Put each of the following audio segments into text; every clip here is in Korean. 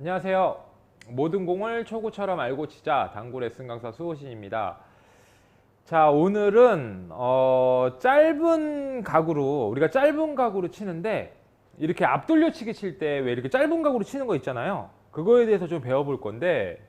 안녕하세요. 모든 공을 초구처럼 알고 치자 당구 레슨 강사 수호신입니다. 자, 오늘은 짧은 각으로 우리가 짧은 각으로 치는데 이렇게 앞돌려치기 칠 때 왜 이렇게 짧은 각으로 치는 거 있잖아요. 그거에 대해서 좀 배워볼 건데,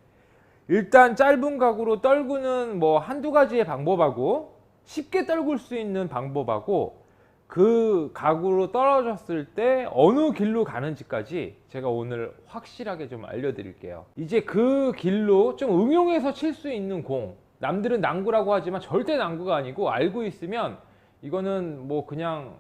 일단 짧은 각으로 떨구는 뭐 한두 가지의 방법하고 쉽게 떨굴 수 있는 방법하고 그 각으로 떨어졌을 때 어느 길로 가는지까지 제가 오늘 확실하게 좀 알려드릴게요. 이제 그 길로 좀 응용해서 칠 수 있는 공, 남들은 난구라고 하지만 절대 난구가 아니고 알고 있으면 이거는 뭐 그냥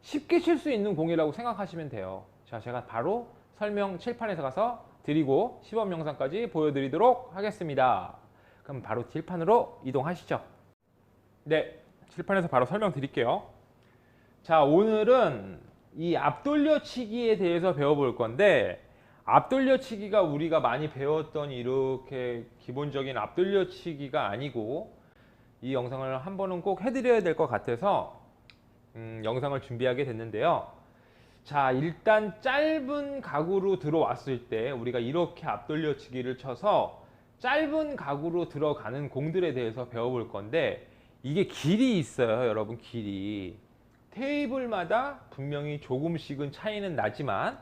쉽게 칠 수 있는 공이라고 생각하시면 돼요. 자, 제가 바로 설명 칠판에서 가서 드리고 시범 영상까지 보여드리도록 하겠습니다. 그럼 바로 칠판으로 이동하시죠. 네, 칠판에서 바로 설명 드릴게요. 자, 오늘은 이 앞돌려치기에 대해서 배워볼 건데, 앞돌려치기가 우리가 많이 배웠던 이렇게 기본적인 앞돌려치기가 아니고 이 영상을 한 번은 꼭 해드려야 될 것 같아서 영상을 준비하게 됐는데요. 자, 일단 짧은 각으로 들어왔을 때 우리가 이렇게 앞돌려치기를 쳐서 짧은 각으로 들어가는 공들에 대해서 배워볼 건데, 이게 길이 있어요, 여러분. 길이 테이블마다 분명히 조금씩은 차이는 나지만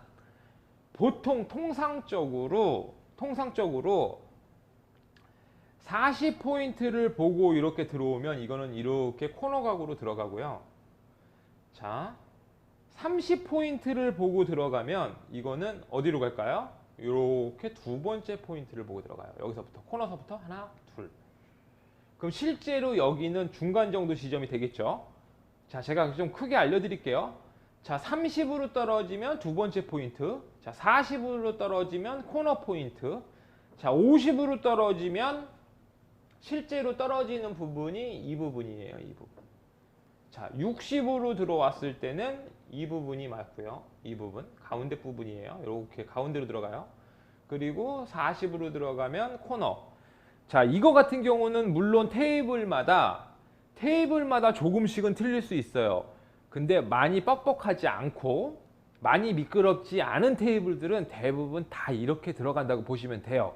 보통 통상적으로 40포인트를 보고 이렇게 들어오면 이거는 이렇게 코너 각으로 들어가고요. 자, 30포인트를 보고 들어가면 이거는 어디로 갈까요? 이렇게 두 번째 포인트를 보고 들어가요. 여기서부터 코너서부터 하나, 둘. 그럼 실제로 여기는 중간 정도 지점이 되겠죠. 자, 제가 좀 크게 알려드릴게요. 자, 30으로 떨어지면 두 번째 포인트. 자, 40으로 떨어지면 코너 포인트. 자, 50으로 떨어지면 실제로 떨어지는 부분이 이 부분이에요. 이 부분. 자, 60으로 들어왔을 때는 이 부분이 맞고요. 이 부분, 가운데 부분이에요. 이렇게 가운데로 들어가요. 그리고 40으로 들어가면 코너. 자, 이거 같은 경우는 물론 테이블마다 조금씩은 틀릴 수 있어요. 근데 많이 뻑뻑하지 않고 많이 미끄럽지 않은 테이블들은 대부분 다 이렇게 들어간다고 보시면 돼요.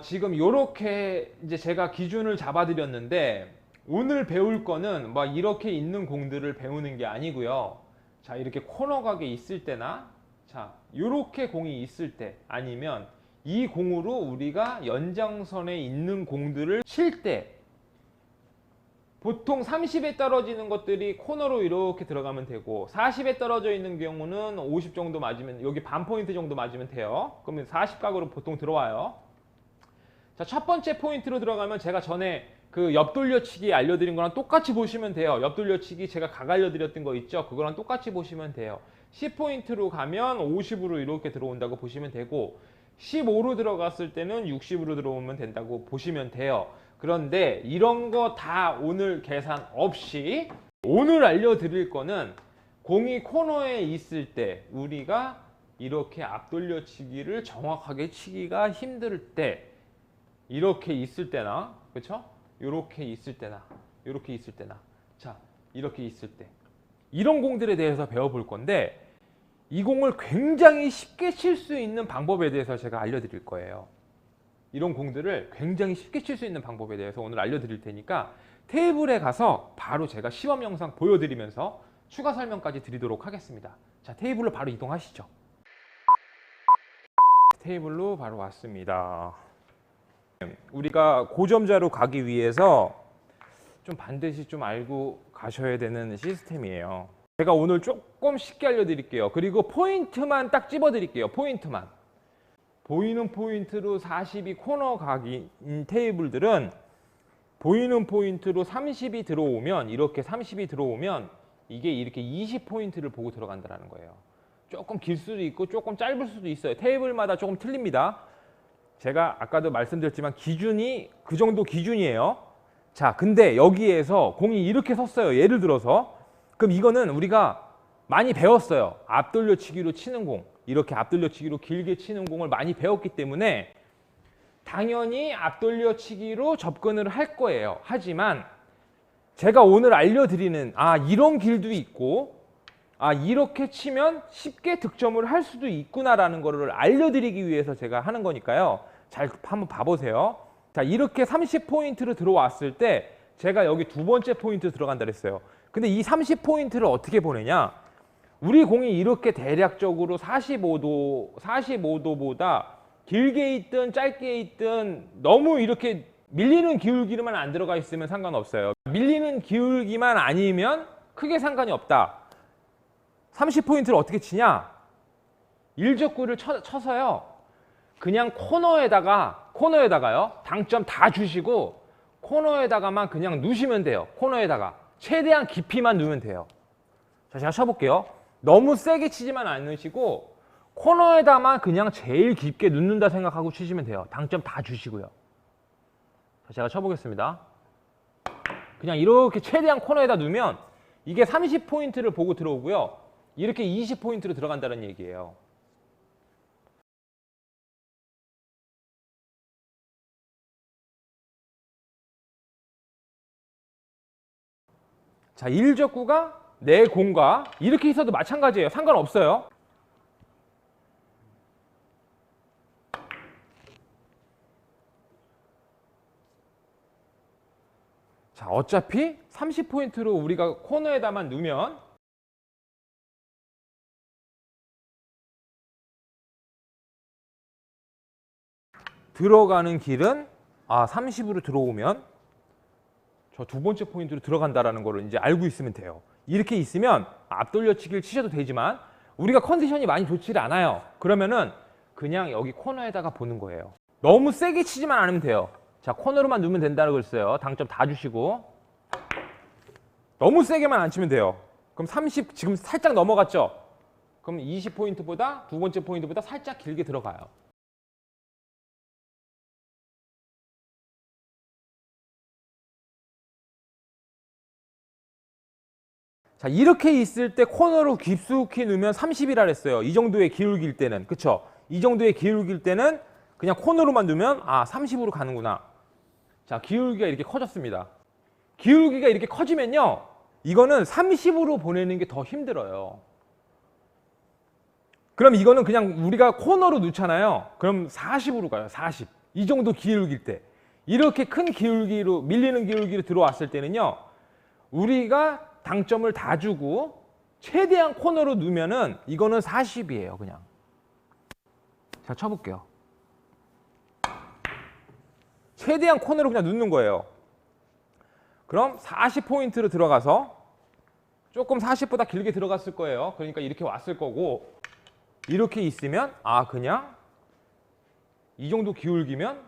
지금 이렇게 이제 제가 기준을 잡아드렸는데, 오늘 배울 거는 막 이렇게 있는 공들을 배우는 게 아니고요. 자, 이렇게 코너각에 있을 때나, 자, 이렇게 공이 있을 때, 아니면 이 공으로 우리가 연장선에 있는 공들을 칠 때, 보통 30에 떨어지는 것들이 코너로 이렇게 들어가면 되고, 40에 떨어져 있는 경우는 50 정도 맞으면, 여기 반 포인트 정도 맞으면 돼요. 그러면 40각으로 보통 들어와요. 자, 첫 번째 포인트로 들어가면 제가 전에 그 옆돌려치기 알려드린 거랑 똑같이 보시면 돼요. 옆돌려치기 제가 각 알려드렸던 거 있죠? 그거랑 똑같이 보시면 돼요. 10포인트로 가면 50으로 이렇게 들어온다고 보시면 되고, 15로 들어갔을 때는 60으로 들어오면 된다고 보시면 돼요. 그런데 이런 거 다 오늘 계산 없이 오늘 알려드릴 거는 공이 코너에 있을 때 우리가 이렇게 앞돌려치기를 정확하게 치기가 힘들 때, 이렇게 있을 때나, 그렇죠? 이렇게 있을 때나, 이렇게 있을 때나, 자, 이렇게 있을 때, 이런 공들에 대해서 배워볼 건데, 이 공을 굉장히 쉽게 칠 수 있는 방법에 대해서 제가 알려드릴 거예요. 이런 공들을 굉장히 쉽게 칠 수 있는 방법에 대해서 오늘 알려드릴 테니까 테이블에 가서 바로 제가 시범 영상 보여드리면서 추가 설명까지 드리도록 하겠습니다. 자, 테이블로 바로 이동하시죠. 테이블로 바로 왔습니다. 우리가 고점자로 가기 위해서 좀 반드시 좀 알고 가셔야 되는 시스템이에요. 제가 오늘 조금 쉽게 알려드릴게요. 그리고 포인트만 딱 집어드릴게요. 포인트만. 보이는 포인트로 40이 코너 각인 테이블들은 보이는 포인트로 30이 들어오면, 이렇게 30이 들어오면 이게 이렇게 20포인트를 보고 들어간다는 거예요. 조금 길 수도 있고 조금 짧을 수도 있어요. 테이블마다 조금 틀립니다. 제가 아까도 말씀드렸지만 기준이 그 정도 기준이에요. 자, 근데 여기에서 공이 이렇게 섰어요. 예를 들어서. 그럼 이거는 우리가 많이 배웠어요. 앞돌려치기로 치는 공, 이렇게 앞돌려치기로 길게 치는 공을 많이 배웠기 때문에 당연히 앞돌려치기로 접근을 할 거예요. 하지만 제가 오늘 알려드리는 이런 길도 있고 이렇게 치면 쉽게 득점을 할 수도 있구나라는 거를 알려드리기 위해서 제가 하는 거니까요. 잘 한번 봐보세요. 자, 이렇게 30포인트로 들어왔을 때 제가 여기 두 번째 포인트 들어간다 그랬어요. 근데 이 30포인트를 어떻게 보내냐? 우리 공이 이렇게 대략적으로 45도보다 길게 있든 짧게 있든 너무 이렇게 밀리는 기울기만 안 들어가 있으면 상관없어요. 밀리는 기울기만 아니면 크게 상관이 없다. 30포인트를 어떻게 치냐? 일적구를 쳐서요. 그냥 코너에다가요. 당점 다 주시고 코너에다가만 그냥 누시면 돼요. 코너에다가 최대한 깊이만 누면 돼요. 자, 제가 쳐볼게요. 너무 세게 치지만 않으시고 코너에다만 그냥 제일 깊게 넣는다 생각하고 치시면 돼요. 당점 다 주시고요. 자, 제가 쳐보겠습니다. 그냥 이렇게 최대한 코너에다 넣으면 이게 30포인트를 보고 들어오고요. 이렇게 20포인트로 들어간다는 얘기예요. 자, 일적구가 내 공과 이렇게 있어도 마찬가지예요. 상관없어요. 자, 어차피 30포인트로 우리가 코너에다만 넣으면 들어가는 길은 30으로 들어오면 저 두 번째 포인트로 들어간다라는 거를 이제 알고 있으면 돼요. 이렇게 있으면 앞돌려치기를 치셔도 되지만 우리가 컨디션이 많이 좋지를 않아요. 그러면은 그냥 여기 코너에다가 보는 거예요. 너무 세게 치지만 않으면 돼요. 자, 코너로만 넣으면 된다고 그랬어요. 당점 다 주시고 너무 세게만 안 치면 돼요. 그럼 30 지금 살짝 넘어갔죠? 그럼 20포인트보다 두 번째 포인트보다 살짝 길게 들어가요. 자, 이렇게 있을 때 코너로 깊숙이 넣으면 30이라 그랬어요. 이 정도의 기울기일 때는. 그쵸? 이 정도의 기울기일 때는 그냥 코너로만 넣으면 30으로 가는구나. 자, 기울기가 이렇게 커졌습니다. 기울기가 이렇게 커지면요. 이거는 30으로 보내는 게 더 힘들어요. 그럼 이거는 그냥 우리가 코너로 넣잖아요. 그럼 40으로 가요. 40. 이 정도 기울기일 때. 이렇게 큰 기울기로, 밀리는 기울기로 들어왔을 때는요. 우리가 당점을 다 주고 최대한 코너로 넣으면은 이거는 40이에요, 그냥. 자, 쳐볼게요. 최대한 코너로 그냥 넣는 거예요. 그럼 40포인트로 들어가서 조금 40보다 길게 들어갔을 거예요. 그러니까 이렇게 왔을 거고 이렇게 있으면 그냥 이 정도 기울기면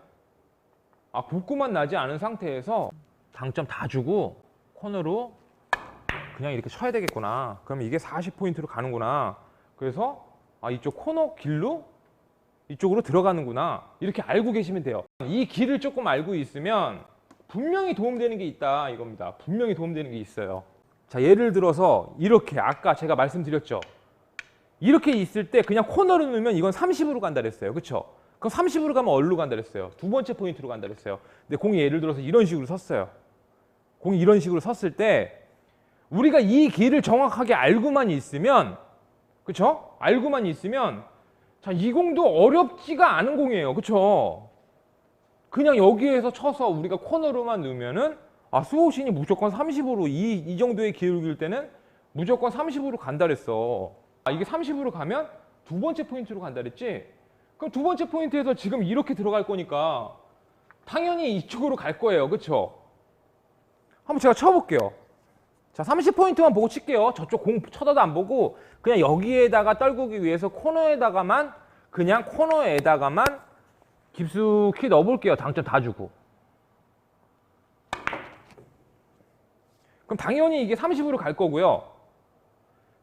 복구만 나지 않은 상태에서 당점 다 주고 코너로 그냥 이렇게 쳐야 되겠구나. 그럼 이게 40포인트로 가는구나. 그래서 이쪽 코너 길로 이쪽으로 들어가는구나. 이렇게 알고 계시면 돼요. 이 길을 조금 알고 있으면 분명히 도움되는 게 있다 이겁니다. 분명히 도움되는 게 있어요. 자, 예를 들어서 이렇게 아까 제가 말씀드렸죠. 이렇게 있을 때 그냥 코너로 넣으면 이건 30으로 간다 그랬어요. 그렇죠? 그럼 30으로 가면 어디로 간다 그랬어요? 두 번째 포인트로 간다 그랬어요. 근데 공이 예를 들어서 이런 식으로 섰어요. 공이 이런 식으로 섰을 때 우리가 이 길을 정확하게 알고만 있으면, 그렇죠? 알고만 있으면 자, 이 공도 어렵지가 않은 공이에요. 그렇죠? 그냥 여기에서 쳐서 우리가 코너로만 넣으면은 수호신이 무조건 30으로 이 정도의 기울기일 때는 무조건 30으로 간다 그랬어. 이게 30으로 가면 두 번째 포인트로 간다 그랬지? 그럼 두 번째 포인트에서 지금 이렇게 들어갈 거니까 당연히 이쪽으로 갈 거예요. 그렇죠? 한번 제가 쳐볼게요. 자, 30포인트만 보고 칠게요. 저쪽 공 쳐다도 안 보고 그냥 여기에다가 떨구기 위해서 코너에다가만 그냥 코너에다가만 깊숙이 넣어볼게요. 당점 다 주고. 그럼 당연히 이게 30으로 갈 거고요.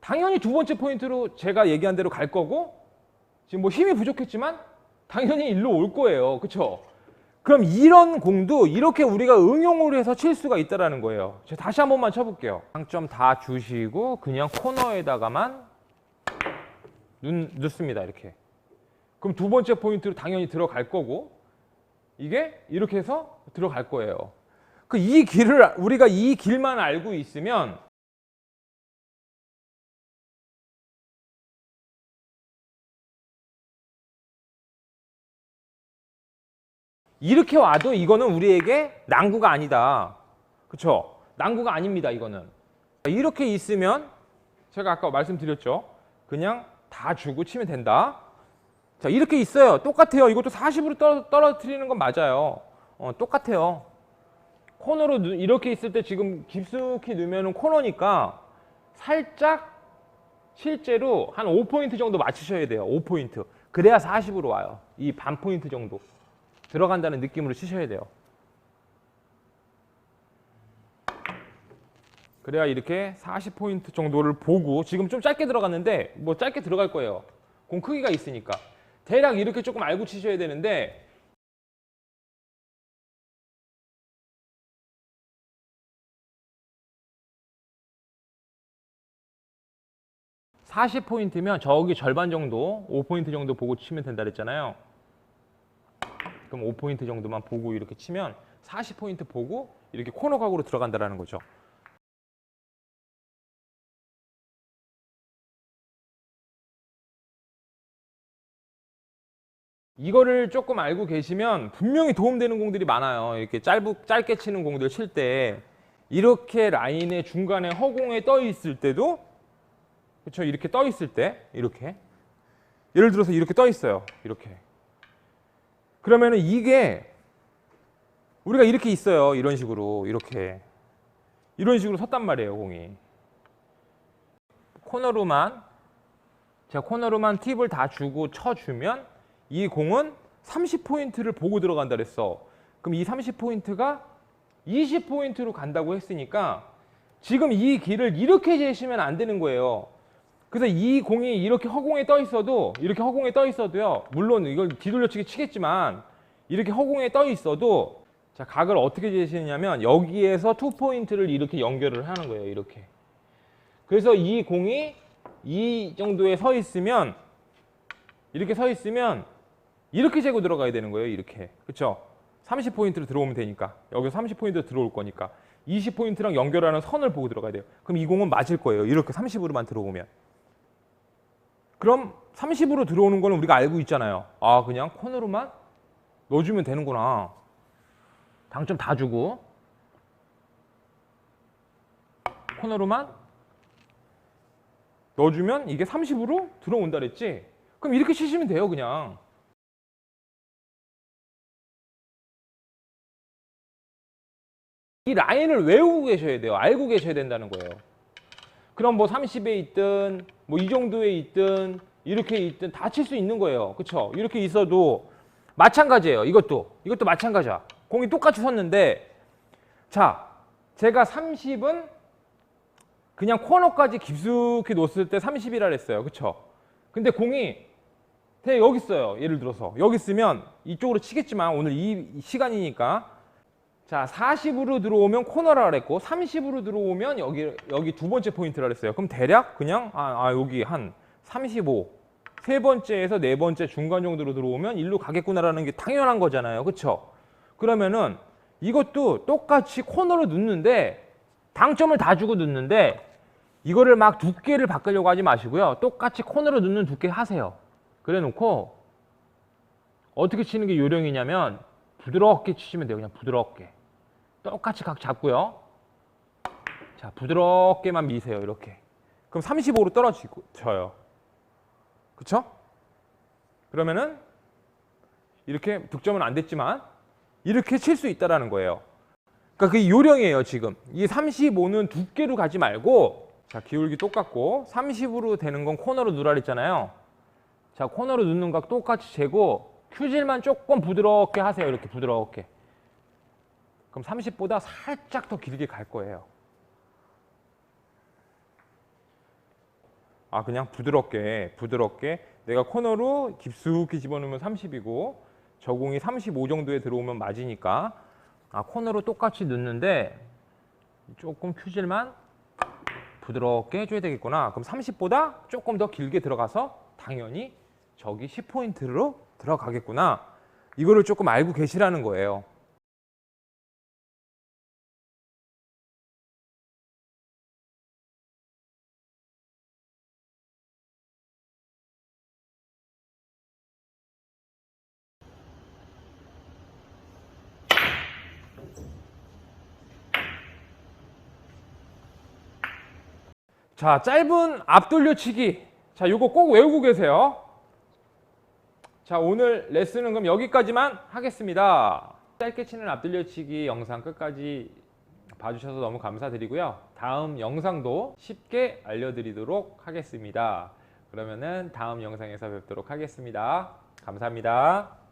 당연히 두 번째 포인트로 제가 얘기한 대로 갈 거고 지금 뭐 힘이 부족했지만 당연히 일로 올 거예요. 그렇죠? 그럼 이런 공도 이렇게 우리가 응용을 해서 칠 수가 있다는 거예요. 제가 다시 한 번만 쳐볼게요. 당점 다 주시고 그냥 코너에다가만 넣습니다. 이렇게. 그럼 두 번째 포인트로 당연히 들어갈 거고 이게 이렇게 해서 들어갈 거예요. 이 길을 우리가 이 길만 알고 있으면 이렇게 와도 이거는 우리에게 난구가 아니다. 그쵸? 난구가 아닙니다, 이거는. 이렇게 있으면 제가 아까 말씀드렸죠. 그냥 다 주고 치면 된다. 자, 이렇게 있어요. 똑같아요. 이것도 40으로 떨어뜨리는 건 맞아요. 똑같아요. 코너로 이렇게 있을 때 지금 깊숙이 넣으면 코너니까 살짝 실제로 한 5포인트 정도 맞추셔야 돼요. 5포인트. 그래야 40으로 와요. 이 반 포인트 정도 들어간다는 느낌으로 치셔야 돼요. 그래야 이렇게 40포인트 정도를 보고, 지금 좀 짧게 들어갔는데 뭐 짧게 들어갈 거예요. 공 크기가 있으니까. 대략 이렇게 조금 알고 치셔야 되는데, 40포인트면 저기 절반 정도, 5포인트 정도 보고 치면 된다 그랬잖아요. 그럼 5포인트 정도만 보고 이렇게 치면 40포인트 보고 이렇게 코너 각으로 들어간다는 거죠. 이거를 조금 알고 계시면 분명히 도움되는 공들이 많아요. 이렇게 짧게 치는 공들 칠 때 이렇게 라인의 중간에 허공에 떠 있을 때도, 그렇죠? 이렇게 떠 있을 때 이렇게, 예를 들어서 이렇게 떠 있어요. 이렇게. 그러면은 이게 우리가 이렇게 있어요. 이런 식으로 이런 식으로 섰단 말이에요. 공이 제가 코너로만 팁을 다 주고 쳐주면 이 공은 30포인트를 보고 들어간다 그랬어. 그럼 이 30포인트가 20포인트로 간다고 했으니까 지금 이 길을 이렇게 재시면 안 되는 거예요. 그래서 이 공이 이렇게 허공에 떠 있어도, 이렇게 허공에 떠 있어도요, 물론 이걸 뒤돌려치기 치겠지만 이렇게 허공에 떠 있어도, 자, 각을 어떻게 재시느냐면 여기에서 2포인트를 이렇게 연결을 하는 거예요. 이렇게. 그래서 이 공이 이 정도에 서 있으면, 이렇게 서 있으면 이렇게 재고 들어가야 되는 거예요. 이렇게. 그렇죠? 30포인트로 들어오면 되니까. 여기서 30포인트 들어올 거니까 20포인트랑 연결하는 선을 보고 들어가야 돼요. 그럼 이 공은 맞을 거예요. 이렇게 30으로만 들어오면. 그럼 30으로 들어오는 거는 우리가 알고 있잖아요. 아, 그냥 코너로만 넣어주면 되는구나. 당점 다 주고 코너로만 넣어주면 이게 30으로 들어온다 그랬지? 그럼 이렇게 치시면 돼요. 그냥. 이 라인을 외우고 계셔야 돼요. 알고 계셔야 된다는 거예요. 그럼 뭐 30에 있든 뭐 이 정도에 있든 이렇게 있든 다 칠 수 있는 거예요. 그렇죠? 이렇게 있어도 마찬가지예요. 이것도 마찬가지야. 공이 똑같이 섰는데, 자, 제가 30은 그냥 코너까지 깊숙이 놓았을 때 30이라 했어요. 그렇죠? 근데 공이 여기 있어요. 예를 들어서 여기 있으면 이쪽으로 치겠지만 오늘 이 시간이니까, 자, 40으로 들어오면 코너라 그랬고 30으로 들어오면 여기 두 번째 포인트라 그랬어요. 그럼 대략 그냥 여기 한 35, 세 번째에서 네 번째 중간 정도로 들어오면 일로 가겠구나라는 게 당연한 거잖아요. 그렇죠? 그러면은 이것도 똑같이 코너로 넣는데, 당점을 다 주고 넣는데 이거를 막 두께를 바꾸려고 하지 마시고요. 똑같이 코너로 넣는 두께 하세요. 그래 놓고 어떻게 치는 게 요령이냐면 부드럽게 치시면 돼요. 그냥 부드럽게. 똑같이 각 잡고요. 자, 부드럽게만 미세요. 이렇게. 그럼 35로 떨어져요. 그쵸? 그러면은 이렇게 득점은 안 됐지만 이렇게 칠 수 있다라는 거예요. 그러니까 그게 요령이에요. 지금 이 35는 두께로 가지 말고, 자, 기울기 똑같고 30으로 되는 건 코너로 누라 그랬잖아요. 자, 코너로 넣는 각 똑같이 재고 큐질만 조금 부드럽게 하세요. 이렇게 부드럽게. 그럼 30보다 살짝 더 길게 갈 거예요. 그냥 부드럽게 내가 코너로 깊숙이 집어넣으면 30이고 저 공이 35 정도에 들어오면 맞으니까 코너로 똑같이 넣는데 조금 큐질만 부드럽게 해줘야 되겠구나. 그럼 30보다 조금 더 길게 들어가서 당연히 저기 10포인트로 들어가겠구나. 이거를 조금 알고 계시라는 거예요. 자, 짧은 앞돌려치기. 자, 요거 꼭 외우고 계세요. 자, 오늘 레슨은 그럼 여기까지만 하겠습니다. 짧게 치는 앞돌려치기 영상 끝까지 봐주셔서 너무 감사드리고요. 다음 영상도 쉽게 알려드리도록 하겠습니다. 그러면은 다음 영상에서 뵙도록 하겠습니다. 감사합니다.